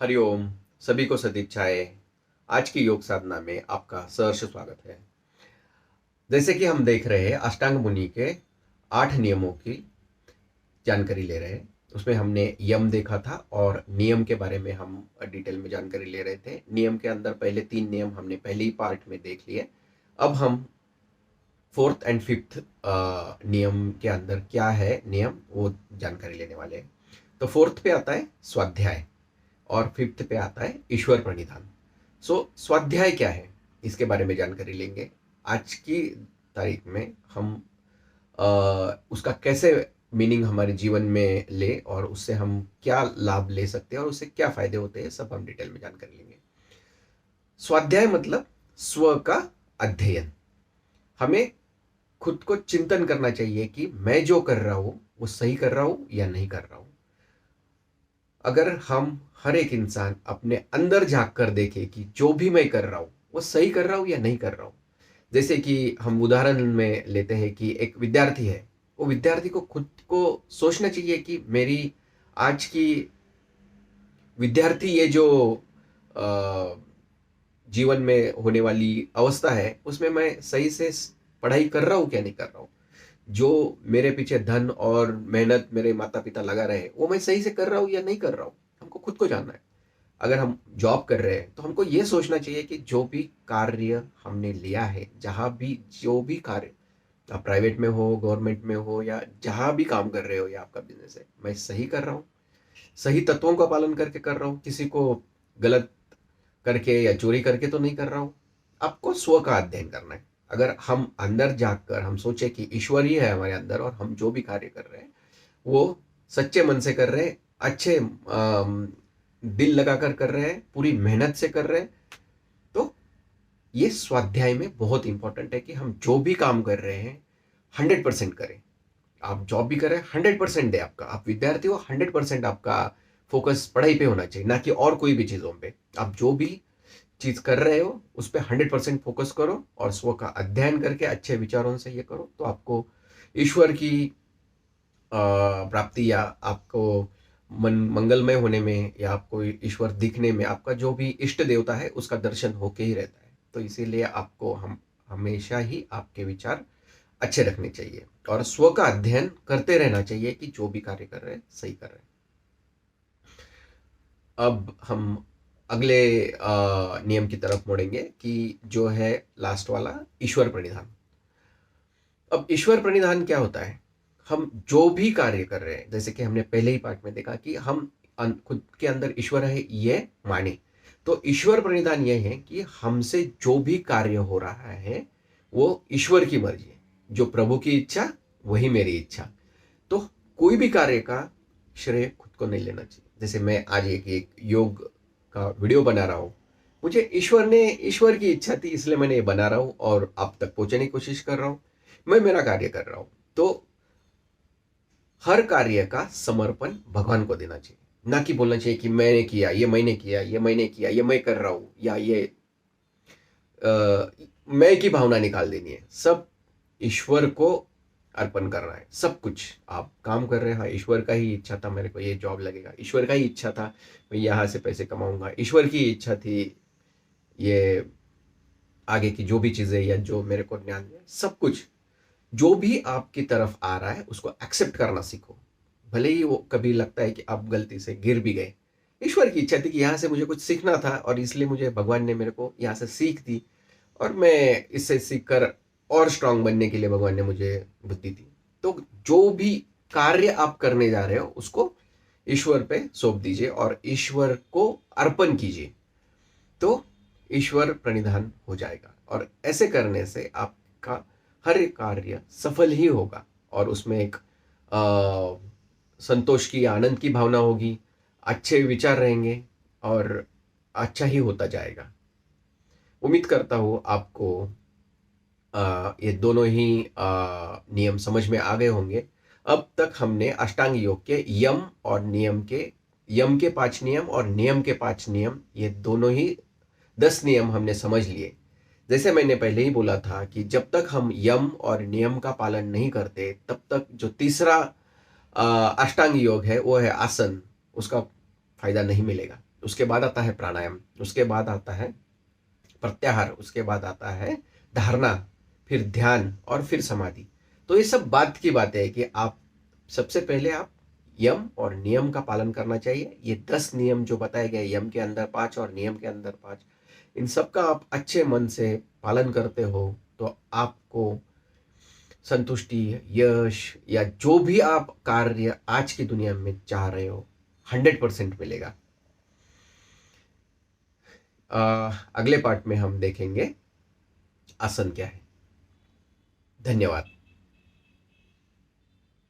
हरिओम। सभी को सदिच्छाएं। आज की योग साधना में आपका सहर्ष स्वागत है। जैसे कि हम देख रहे हैं अष्टांग मुनि के 8 नियमों की जानकारी ले रहे हैं। उसमें हमने यम देखा था और नियम के बारे में हम डिटेल में जानकारी ले रहे थे। नियम के अंदर पहले 3 नियम हमने पहले ही पार्ट में देख लिए। अब हम फोर्थ एंड फिफ्थ नियम के अंदर क्या है नियम वो जानकारी लेने वाले हैं। तो फोर्थ पे आता है स्वाध्याय और फिफ्थ पे आता है ईश्वर प्रणिधान। स्वाध्याय क्या है इसके बारे में जानकारी लेंगे। आज की तारीख में हम उसका कैसे मीनिंग हमारे जीवन में ले और उससे हम क्या लाभ ले सकते हैं और उससे क्या फायदे होते हैं सब हम डिटेल में जानकारी लेंगे। स्वाध्याय मतलब स्व का अध्ययन। हमें खुद को चिंतन करना चाहिए कि मैं जो कर रहा हूं वो सही कर रहा हूं या नहीं कर रहा हूं। अगर हम हर एक इंसान अपने अंदर झांक कर देखे कि जो भी मैं कर रहा हूं वो सही कर रहा हूं या नहीं कर रहा हूं। जैसे कि हम उदाहरण में लेते हैं कि एक विद्यार्थी है, वो विद्यार्थी को खुद को सोचना चाहिए कि मेरी आज की विद्यार्थी ये जो जीवन में होने वाली अवस्था है उसमें मैं सही से पढ़ाई कर रहा हूँ क्या नहीं कर रहा हूँ। जो मेरे पीछे धन और मेहनत मेरे माता पिता लगा रहे हैं वो मैं सही से कर रहा हूँ या नहीं कर रहा हूँ। हमको खुद को जानना है। अगर हम जॉब कर रहे हैं तो हमको ये सोचना चाहिए कि जो भी कार्य हमने लिया है, जहाँ भी जो भी कार्य, आप प्राइवेट में हो, गवर्नमेंट में हो या जहाँ भी काम कर रहे हो या आपका बिजनेस है, मैं सही कर रहा हूँ, सही तत्वों का पालन करके कर रहा हूँ, किसी को गलत करके या चोरी करके तो नहीं कर रहा हूँ। आपको स्व का अध्ययन करना है। अगर हम अंदर जाकर हम सोचे कि ईश्वर ही है हमारे अंदर और हम जो भी कार्य कर रहे हैं वो सच्चे मन से कर रहे हैं, अच्छे दिल लगाकर कर रहे हैं, पूरी मेहनत से कर रहे हैं, तो ये स्वाध्याय में बहुत इंपॉर्टेंट है कि हम जो भी काम कर रहे हैं 100% करें। आप जॉब भी करें 100% दे आपका, आप विद्यार्थी हो 100% आपका फोकस पढ़ाई पे होना चाहिए, ना कि और कोई भी चीज़ों पे। आप जो भी चीज़ कर रहे हो उस पर 100% फोकस करो और स्व का अध्ययन करके अच्छे विचारों से ये करो, तो आपको ईश्वर की प्राप्ति या आपको मन मंगलमय होने में या आपको ईश्वर दिखने में, आपका जो भी इष्ट देवता है उसका दर्शन होके ही रहता है। तो इसीलिए आपको हम हमेशा ही आपके विचार अच्छे रखने चाहिए और स्व का अध्ययन करते रहना चाहिए कि जो भी कार्य कर रहे हैं सही कर रहे हैं। अब हम अगले नियम की तरफ मुड़ेंगे कि जो है लास्ट वाला ईश्वर प्रणिधान। अब ईश्वर प्रणिधान क्या होता है? हम जो भी कार्य कर रहे हैं, जैसे कि हमने पहले ही पार्ट में देखा कि हम खुद के अंदर ईश्वर है ये माने, तो ईश्वर प्रणिधान ये है कि हमसे जो भी कार्य हो रहा है वो ईश्वर की मर्जी है। जो प्रभु की इच्छा वही मेरी इच्छा। तो कोई भी कार्य का श्रेय खुद को नहीं लेना चाहिए। जैसे मैं आज एक योग का वीडियो बना रहा हूँ, मुझे ईश्वर की इच्छा थी इसलिए मैंने ये बना रहा हूँ और आप तक पहुंचने की कोशिश कर रहा हूँ। मैं मेरा कार्य कर रहा हूँ, तो हर कार्य का समर्पण भगवान को देना चाहिए, ना कि बोलना चाहिए कि मैंने किया, ये मैंने किया, ये मैंने किया, ये मैं कर रहा हूँ, या ये मैं की भावना निकाल देनी है। सब ईश्वर को अर्पण करना है। सब कुछ आप काम कर रहे हैं, हाँ ईश्वर का ही इच्छा था मेरे को ये जॉब लगेगा, ईश्वर का ही इच्छा था मैं यहाँ से पैसे कमाऊंगा, ईश्वर की इच्छा थी ये आगे की जो भी चीज़ें या जो मेरे को ज्ञान है, सब कुछ जो भी आपकी तरफ आ रहा है उसको एक्सेप्ट करना सीखो। भले ही वो कभी लगता है कि आप गलती से गिर भी गए, ईश्वर की इच्छा थी कि यहाँ से मुझे कुछ सीखना था और इसलिए मुझे भगवान ने मेरे को यहाँ से सीख दी और मैं इससे सीख कर और स्ट्रांग बनने के लिए भगवान ने मुझे बुद्धि दी। तो जो भी कार्य आप करने जा रहे हो उसको ईश्वर पे सौंप दीजिए और ईश्वर को अर्पण कीजिए, तो ईश्वर प्रणिधान हो जाएगा और ऐसे करने से आपका हर कार्य सफल ही होगा और उसमें एक संतोष की, आनंद की भावना होगी, अच्छे विचार रहेंगे और अच्छा ही होता जाएगा। उम्मीद करता हूँ आपको ये दोनों ही नियम समझ में आ गए होंगे। अब तक हमने अष्टांग योग के यम के 5 नियम और नियम के 5 नियम, ये दोनों ही 10 नियम हमने समझ लिए। जैसे मैंने पहले ही बोला था कि जब तक हम यम और नियम का पालन नहीं करते तब तक जो तीसरा अष्टांग योग है वो है आसन, उसका फायदा नहीं मिलेगा। उसके बाद आता है प्राणायाम, उसके बाद आता है प्रत्याहार, उसके बाद आता है धारणा, फिर ध्यान और फिर समाधि। तो ये सब बात की बातें है कि आप सबसे पहले आप यम और नियम का पालन करना चाहिए। ये 10 नियम जो बताए गए, यम के अंदर 5 और नियम के अंदर 5, इन सब का आप अच्छे मन से पालन करते हो तो आपको संतुष्टि, यश या जो भी आप कार्य आज की दुनिया में चाह रहे हो 100% मिलेगा। अगले पार्ट में हम देखेंगे आसन क्या है। धन्यवाद।